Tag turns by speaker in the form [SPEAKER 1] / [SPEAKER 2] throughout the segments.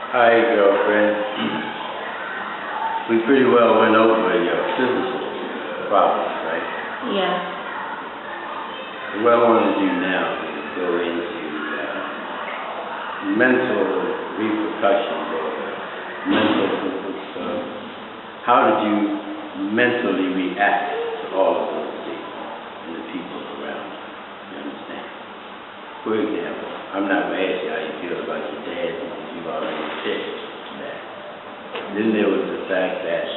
[SPEAKER 1] Hi, girlfriend. We pretty well went over your physical problems, right?
[SPEAKER 2] Yeah.
[SPEAKER 1] What I want to do now is go into mental repercussions or mental how did you mentally react to all of those things and the people around you? You understand? For example, I'm not going to ask you how you feel about your dad because you've already said that. Then there was the fact that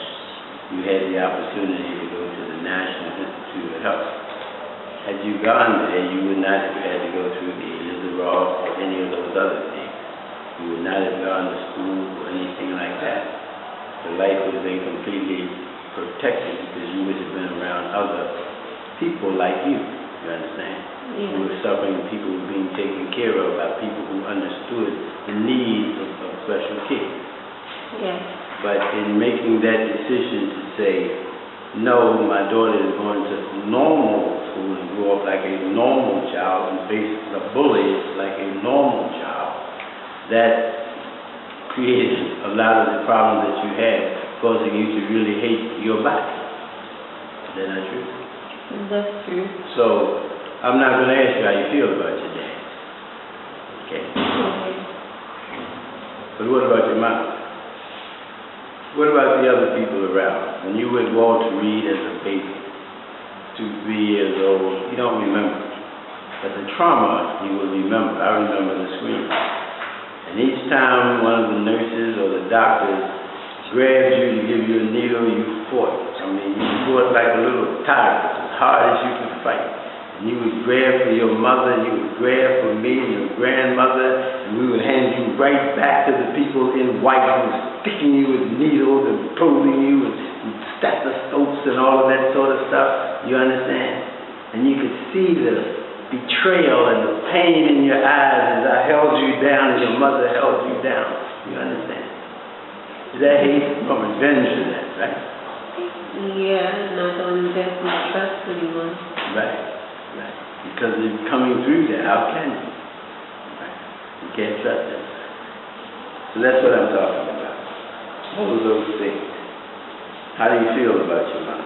[SPEAKER 1] you had the opportunity to go to the National Institute of Health. Had you gone there, you would not have had to go through the Elizabeth or any of those other things. You would not have gone to school or anything like that. Your life would have been completely protected because you would have been around other people like you. You understand?
[SPEAKER 2] Yeah.
[SPEAKER 1] Who were suffering, people who were being taken care of by people who understood the needs of special care.
[SPEAKER 2] Yeah.
[SPEAKER 1] But in making that decision to say, no, my daughter is going to normal school and grow up like a normal child and face the bullies like a normal child, that created a lot of the problems that you had, causing you to really hate your body. Is that not true?
[SPEAKER 2] That's true.
[SPEAKER 1] So, I'm not going to ask you how you feel about your dad. Okay?
[SPEAKER 2] Okay.
[SPEAKER 1] But what about your mom? What about the other people around? When you would Walter Reed as a baby, 2, 3 years old, you don't remember. But the trauma, you will remember. I remember the scream. And each time one of the nurses or the doctors grabbed you to give you a needle, you fought. I mean, you fought like a little tiger, as hard as you could fight. And you would grab for your mother, and you would grab for me and your grandmother, and we would hand you right back to the people in white who were sticking you with needles and probing you and stethoscopes and all of that sort of stuff. You understand? And you could see the betrayal and the pain in your eyes as I held you down and your mother held you down. You understand? That hate or revenge for that, right?
[SPEAKER 2] Yeah, not only that, we trust anyone.
[SPEAKER 1] Right, right. Because it's coming through that. How can you? Right. You can't trust it. So that's what I'm talking about. All of those things. How do you feel about your mom?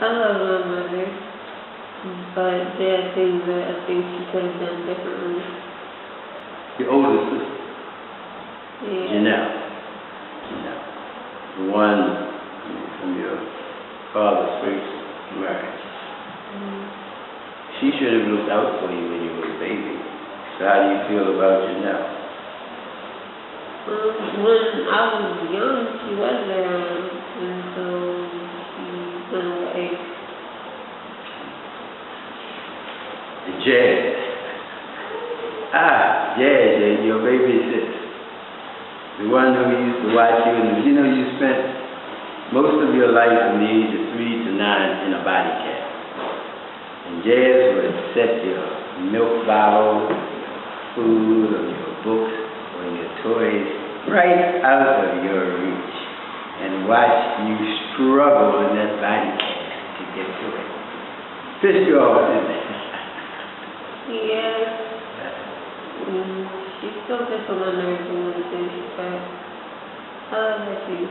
[SPEAKER 2] I love my mother, but there are things that I think she could have done differently.
[SPEAKER 1] Your older sister?
[SPEAKER 2] Yeah.
[SPEAKER 1] Janelle. The one from your father's first marriage. She should have looked out for you when you were a baby. So how do you feel about Janelle?
[SPEAKER 2] When I was young, she was around until she went away.
[SPEAKER 1] Jazz. Jazz, your babysitter. The one who used to watch you, and you know you spent most of your life from the age of 3 to 9 in a body cast. And Jazz would set your milk bottle, food, or your books, or your toys right out of your reach and watch you struggle in that body cast to get to it. Pissed you off, didn't it?
[SPEAKER 2] Yeah. She still gets on my nerves a little bit, but I love her too.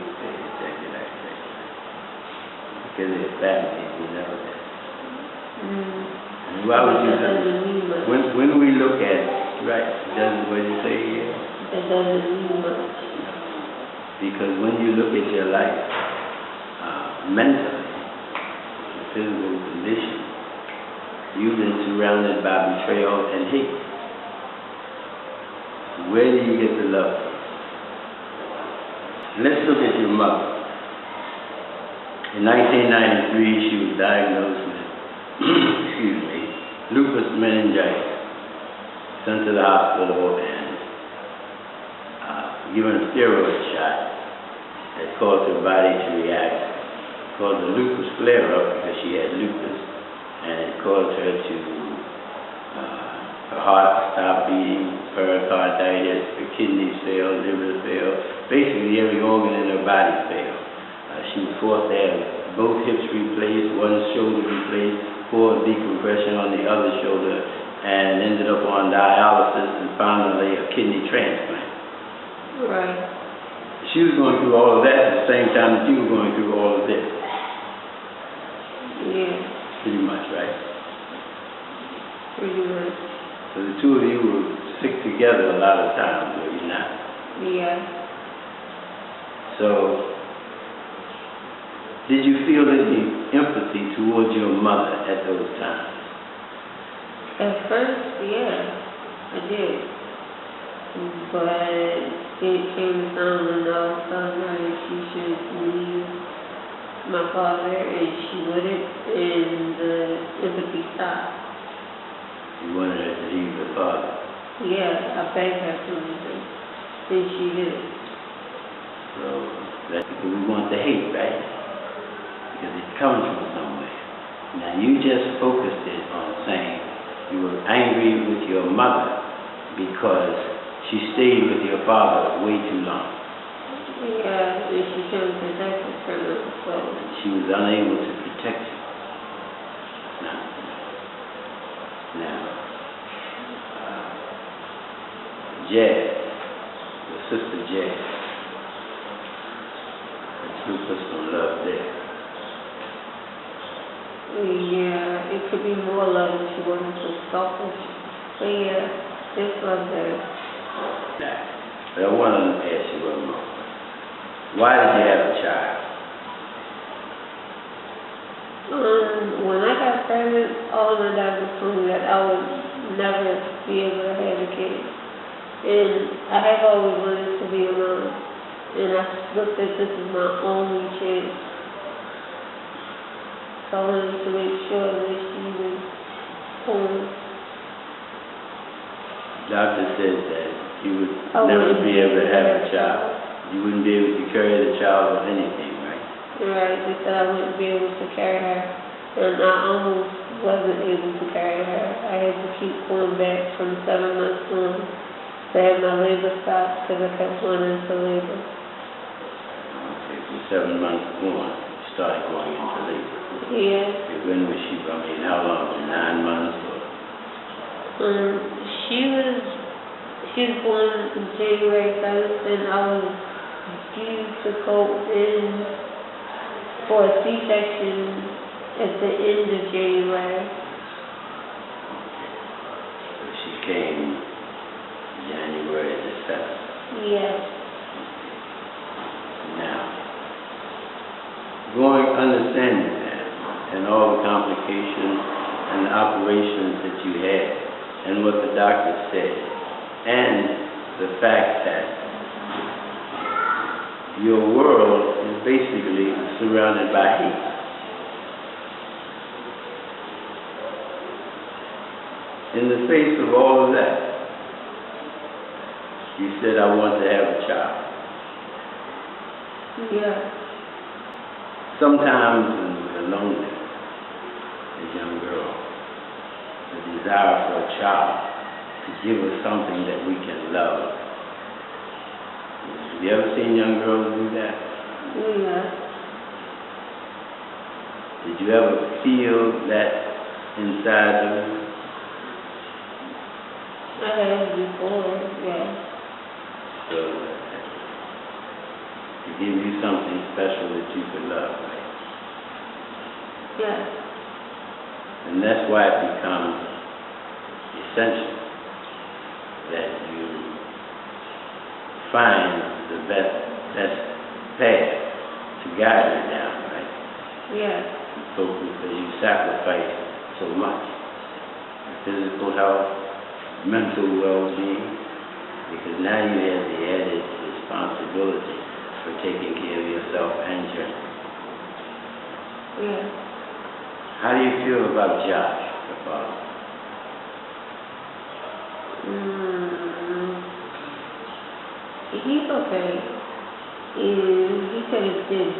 [SPEAKER 1] Because it's family, you know that. And why would you
[SPEAKER 2] That doesn't mean much.
[SPEAKER 1] when we look at right, doesn't what you say here?
[SPEAKER 2] That doesn't mean much.
[SPEAKER 1] Because when you look at your life, mentally, the physical condition, you've been surrounded by betrayal and hate. Where do you get the love from? Let's look at your mother. In 1993, she was diagnosed with, lupus meningitis. Sent to the hospital and given a steroid shot that caused her body to react. It caused a lupus flare-up because she had lupus, and it caused her to her heart stopped beating, pericarditis, her kidneys failed, liver failed, basically every organ in her body failed. She was forced to have both hips replaced, one shoulder replaced, 4 decompression on the other shoulder, and ended up on dialysis and finally a kidney transplant.
[SPEAKER 2] Right.
[SPEAKER 1] She was going through all of that at the same time that you were going through all of this.
[SPEAKER 2] Yeah.
[SPEAKER 1] Pretty much, right?
[SPEAKER 2] Pretty much.
[SPEAKER 1] So the two of you were sick together a lot of times, were you not?
[SPEAKER 2] Yeah.
[SPEAKER 1] So, did you feel any empathy towards your mother at those times?
[SPEAKER 2] At first, yeah, I did. But it came a time when I was telling her that she should leave my father, and she wouldn't, and the empathy stopped.
[SPEAKER 1] You wanted her to leave the father?
[SPEAKER 2] Yeah, I begged her to leave him, and she did.
[SPEAKER 1] So, that's because we want the hate, right? Because it comes from somewhere. Now, you just focused it on saying you were angry with your mother because she stayed with your father way too long.
[SPEAKER 2] Yeah, and she couldn't protect us from him, so.
[SPEAKER 1] She was unable to protect you. Now, Jazz, your sister Jazz, you put some love there.
[SPEAKER 2] Yeah, it could be more love if she wasn't so selfish. But yeah, it's love there.
[SPEAKER 1] Nah, but I want to ask you one more. Why did you have a child?
[SPEAKER 2] When I got pregnant, all of my doctors told me that I would never be able to have a kid. And I have always wanted to be a mom. And I looked at this as my only chance. So I wanted to make sure that she was home.
[SPEAKER 1] Doctor said that you would never be able to have a child. You wouldn't be able to carry the child or anything, right?
[SPEAKER 2] Right, they said I wouldn't be able to carry her. And I almost wasn't able to carry her. I had to keep going back from 7 months on to have my labor stopped because I kept going into labor.
[SPEAKER 1] Okay, from 7 months on, you started going into labor.
[SPEAKER 2] Yeah.
[SPEAKER 1] When was she, I mean, how long? 9 months or?
[SPEAKER 2] She was born January 7th, and I was due to go in for a C-section at the end of January.
[SPEAKER 1] So she came January the 7th.
[SPEAKER 2] Yeah.
[SPEAKER 1] Now, understanding that and all the complications and the operations that you had and what the doctor said and the fact that your world is basically surrounded by hate. In the face of all of that, you said, I want to have a child.
[SPEAKER 2] Yeah.
[SPEAKER 1] Sometimes when we're lonely, a young girl, the desire for a child to give us something that we can love. Have you ever seen young girls do that?
[SPEAKER 2] Yeah.
[SPEAKER 1] Did you ever feel that inside you?
[SPEAKER 2] I have before, yeah.
[SPEAKER 1] So, to give you something special that you could love, right?
[SPEAKER 2] Yeah.
[SPEAKER 1] And that's why it becomes essential that you find the best path to guide you down, right?
[SPEAKER 2] Yeah.
[SPEAKER 1] So, because you sacrifice so much. Physical health, mental well-being, because now you have the added responsibility for taking care of yourself and your.
[SPEAKER 2] Yeah.
[SPEAKER 1] How do you feel about Josh, the father?
[SPEAKER 2] He's okay. He could have been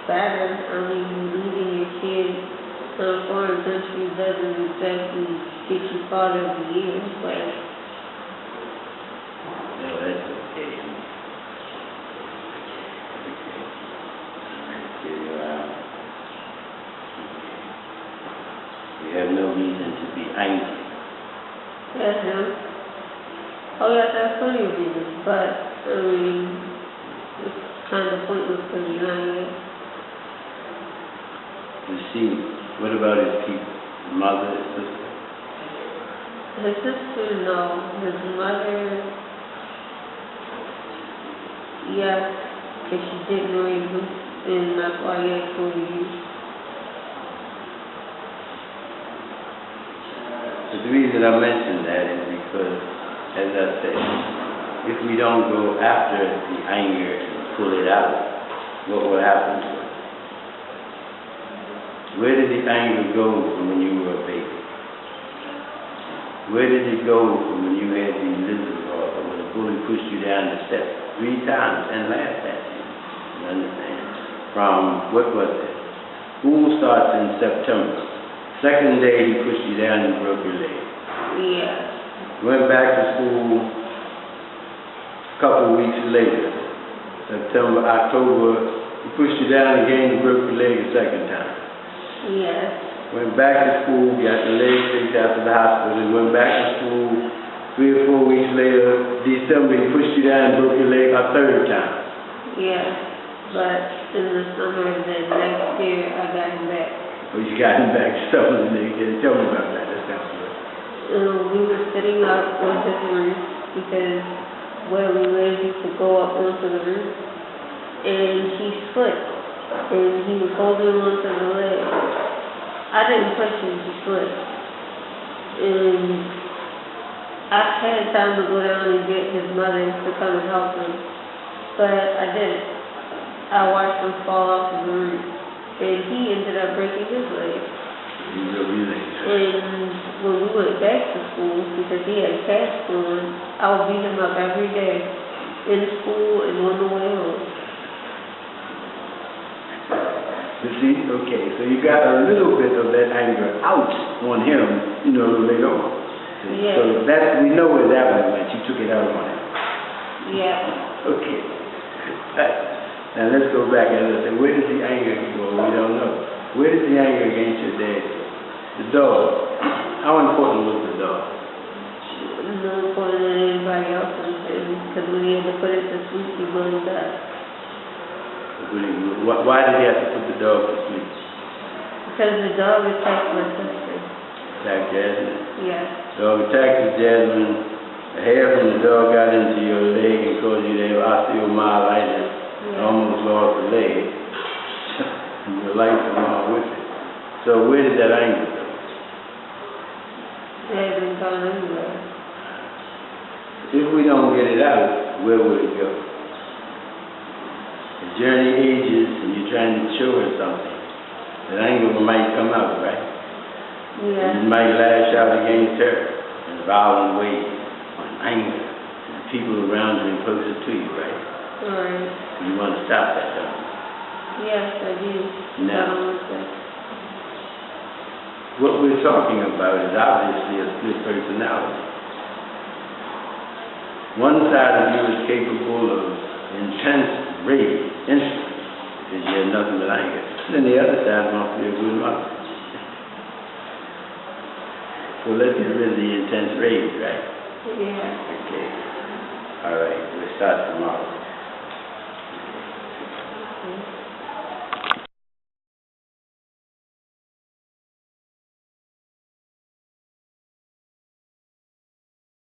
[SPEAKER 2] better. I mean, leaving your kid in a foreign country doesn't exactly get you part of the year, but.
[SPEAKER 1] No, that's okay. You have no reason to be angry.
[SPEAKER 2] Yes, him. Oh, yes, that's plenty of reasons, but I mean, it's kind of pointless because he's not here.
[SPEAKER 1] You see, what about his people? His mother, his sister?
[SPEAKER 2] His sister, no. His mother, yes, because she didn't raise him, and that's why he had 40 years.
[SPEAKER 1] But the reason I mention that is because, as I said, if we don't go after the anger and pull it out, what will happen to it? Where did the anger go from when you were a baby? Where did it go from when you had the lizard or when the bully pushed you down the steps 3 times and laughed at you? You understand? From, what was it? School starts in September. Second day he pushed you down and broke your leg.
[SPEAKER 2] Yeah.
[SPEAKER 1] Went back to school a couple weeks later. September, October, he pushed you down again and broke your leg a second time.
[SPEAKER 2] Yes.
[SPEAKER 1] Went back to school, got the leg fixed after the hospital, and went back to school 3 or 4 weeks later. December, he pushed you down and broke your leg a third time.
[SPEAKER 2] Yes. But in the summer of the next year, I got him back.
[SPEAKER 1] Oh, you got him back. Tell me about that. That sounds good.
[SPEAKER 2] We were sitting up on his roof because where we lived, you could go up onto the roof, and he slipped, and he was holding onto the leg. I didn't push him, he slipped, and I had time to go down and get his mother to come and help him, but I didn't. I watched him fall off the roof, and he ended up breaking his leg. And when we went back to school, because he had a cast on, I would beat him up every day in school and on the way home.
[SPEAKER 1] You see, okay, so you got a little bit of that anger out on him, later on.
[SPEAKER 2] Yeah.
[SPEAKER 1] So that, we know where that one went. You took it out on him.
[SPEAKER 2] Yeah.
[SPEAKER 1] Okay. Now let's go back and let's say, where did the anger go? We don't know. Where did the anger against your dad go? The dog. How important was the dog?
[SPEAKER 2] More important than anybody else in him, because when he had to put it to sleep, he really died.
[SPEAKER 1] Why did he have to put the dog to sleep?
[SPEAKER 2] Because the dog attacked my sister.
[SPEAKER 1] Attacked Jasmine?
[SPEAKER 2] Yeah.
[SPEAKER 1] Dog attacked Jasmine. The hair from the dog got into your leg and caused you to have osteomyelitis. Yeah. Almost lost the leg. And your life along with it. So where did that anger go?
[SPEAKER 2] It hasn't gone anywhere.
[SPEAKER 1] If we don't get it out, where will it go? The journey ages and you're trying to show her something. That anger might come out, right?
[SPEAKER 2] Yeah.
[SPEAKER 1] And you might lash out against her in violent ways, on anger, and people around you and closer to you, right?
[SPEAKER 2] Right.
[SPEAKER 1] You want to stop that, don't you?
[SPEAKER 2] Yes, I do.
[SPEAKER 1] Now, what we're talking about is obviously a split personality. One side of you is capable of intense rage, instant, because you have nothing but anger. And then the other side wants to be a good mother. So let's get rid of the intense rage, right?
[SPEAKER 2] Yeah.
[SPEAKER 1] Okay. All right. We'll start tomorrow.